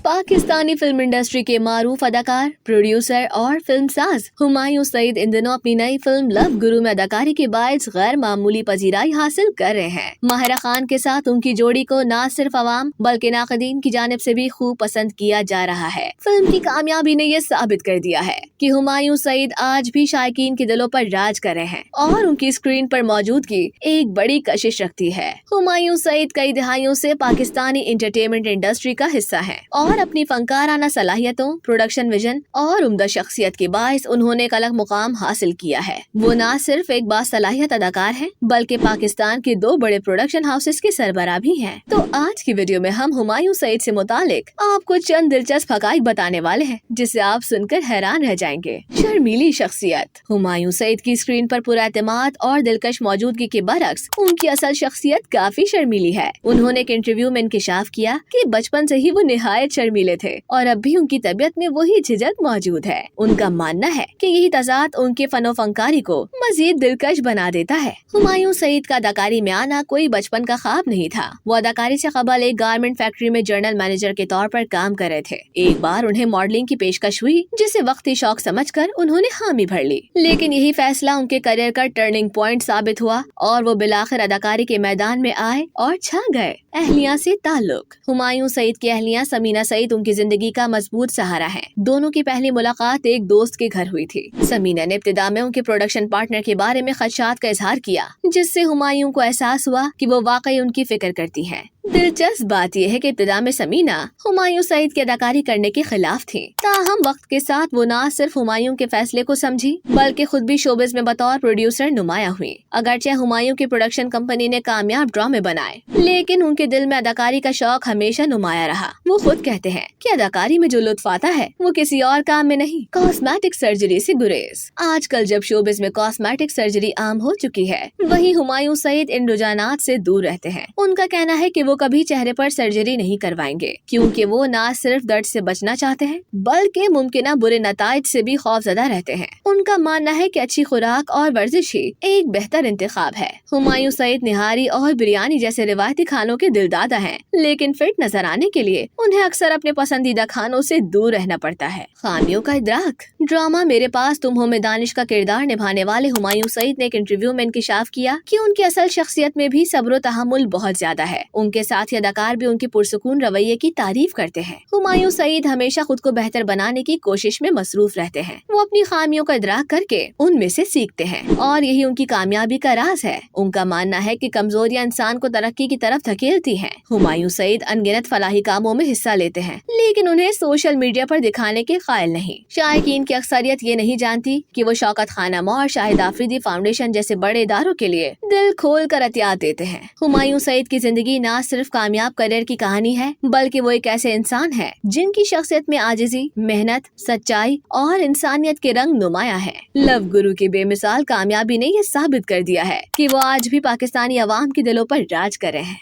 Pakistani film industry के मारूफ अदाकार, producer और फिल्मसाज हुमायूं सईद इन दिनों अपनी नई फिल्म लव गुरु में अदाकारी के बायस गैर मामूली पजीराई हासिल कर रहे हैं। माहिरा खान के साथ उनकी जोड़ी को न सिर्फ अवाम बल्कि नाक़दीन की जानिब से भी खूब पसंद किया जा रहा है। फिल्म की कामयाबी ने ये साबित कर दिया है कि हुमायूं सईद आज भी शायकीन के दिलों पर राज कर रहे हैं और उनकी स्क्रीन पर मौजूदगी एक बड़ी कशिश रखती है। हुमायूं सईद कई दहाइयों से पाकिस्तानी इंटरटेनमेंट इंडस्ट्री का हिस्सा है और अपनी फनकाराना सलाहियतों, प्रोडक्शन विजन और उम्दा शख्सियत के बायस उन्होंने एक अलग मुकाम हासिल किया है। वो न सिर्फ एक बासलाहियत अदाकार हैं बल्कि पाकिस्तान के 2 बड़े प्रोडक्शन हाउसेस के सरबराह भी हैं। तो आज की वीडियो में हम हुमायूं सईद से मुतालिक आपको चंद दिलचस्प हकाइक बताने वाले हैं जिसे आप सुनकर हैरान रह जाएंगे। शर्मीली शख्सियत। हुमायूं सईद की स्क्रीन पर पुरएतमाद और दिलकश मौजूदगी के बरक्स उनकी असल शख्सियत काफी शर्मीली है। उन्होंने एक इंटरव्यू में इंकशाफ किया कि बचपन से ही वो निहायत शर्मीले थे और अब भी उनकी तबीयत में वही झिझक मौजूद है। उनका मानना है कि यही तजाद उनके फनो फनकारी को मजीद दिलकश बना देता है। हुमायूं सईद का अदाकारी में आना कोई बचपन का ख्वाब नहीं था। वो अदाकारी से कबल एक गारमेंट फैक्ट्री में जनरल मैनेजर के तौर पर काम कर रहे थे। एक बार उन्हें मॉडलिंग की पेशकश हुई जिसे वक्ती शौक समझकर उन्होंने हामी भर ली, लेकिन यही फैसला उनके करियर का टर्निंग पॉइंट साबित हुआ और वो बिलाखिर अदाकारी के मैदान में आए और छा गए। अहलिया से ताल्लुक। हुमायूं सईद की अहलिया समीना सईद उनकी जिंदगी का मजबूत सहारा है। दोनों की पहली मुलाकात एक दोस्त के घर हुई थी। समीना ने इब्तिदा में उनके प्रोडक्शन पार्टनर के बारे में खदशात का इजहार किया, जिससे हुमायूं को एहसास हुआ कि वो वाकई उनकी फिक्र करती हैं। दिलचस्प बात यह है कि इब्तिदा में समीना हुमायूं सईद की अदाकारी करने के खिलाफ थी। ताहम वक्त के साथ वो न सिर्फ हुमायूं के फैसले को समझी बल्कि खुद भी शोबिज में बतौर प्रोड्यूसर नुमाया हुई। अगरचे हुमायूं की प्रोडक्शन कंपनी ने कामयाब ड्रामे बनाए, लेकिन उनके दिल में अदाकारी का शौक हमेशा नुमाया रहा। वो खुद कहते हैं कि अदाकारी में जो लुत्फ आता है वो किसी और काम में नहीं। कॉस्मेटिक सर्जरी से गुरेज। आजकल जब शोबिज में कॉस्मेटिक सर्जरी आम हो चुकी है, वहीं हुमायूं सईद इन रुझानात से दूर रहते हैं। उनका कहना है कि वो कभी चेहरे पर सर्जरी नहीं करवाएंगे क्योंकि वो न सिर्फ दर्द से बचना चाहते हैं बल्कि मुमकिन बुरे नताइज से भी खौफजदा रहते हैं। उनका मानना है कि अच्छी खुराक और वर्जिश ही एक बेहतर इंतखाब है। हुमायूं सईद निहारी और बिरयानी जैसे रिवायती खानों के दिलदादा हैं, लेकिन फिट नजर आने के लिए उन्हें अक्सर अपने पसंदीदा खानों से दूर रहना पड़ता है। खामियों का इदराक। ड्रामा मेरे पास तुम हो में दानिश का किरदार निभाने वाले हुमायूं सईद ने एक इंटरव्यू में इंकशाफ किया कि उनकी असल शख्सियत में भी सब्र तहम्मुल बहुत ज्यादा है। उनके साथ ही अदाकार भी उनकी पुरसुकून रवैये की तारीफ करते हैं। हुमायूं सईद हमेशा खुद को बेहतर बनाने की कोशिश में मसरूफ रहते हैं। वो अपनी खामियों का इदराक करके उनमें से सीखते हैं और यही उनकी कामयाबी का राज है। उनका मानना है कि कमजोरियां इंसान को तरक्की की तरफ धकेलती हैं। हुमायूं सईद अनगिनत फलाही कामों में हिस्सा लेते हैं, लेकिन उन्हें सोशल मीडिया पर दिखाने के कायल नहीं। शायकीन की अक्सरियत ये नहीं जानती कि वो शौकत खानम और शाहिद आफरीदी फाउंडेशन जैसे बड़े इदारों के लिए दिल खोल कर अतियात देते हैं। हुमायूं सईद की जिंदगी न सिर्फ कामयाब करियर की कहानी है बल्कि वो एक ऐसे इंसान है जिनकी शख्सियत में आजिजी, मेहनत, सच्चाई और इंसानियत के रंग नुमाया है। लव गुरु की बेमिसाल कामयाबी ने ये साबित कर दिया है कि वो आज भी पाकिस्तानी अवाम के दिलों पर राज कर रहे हैं।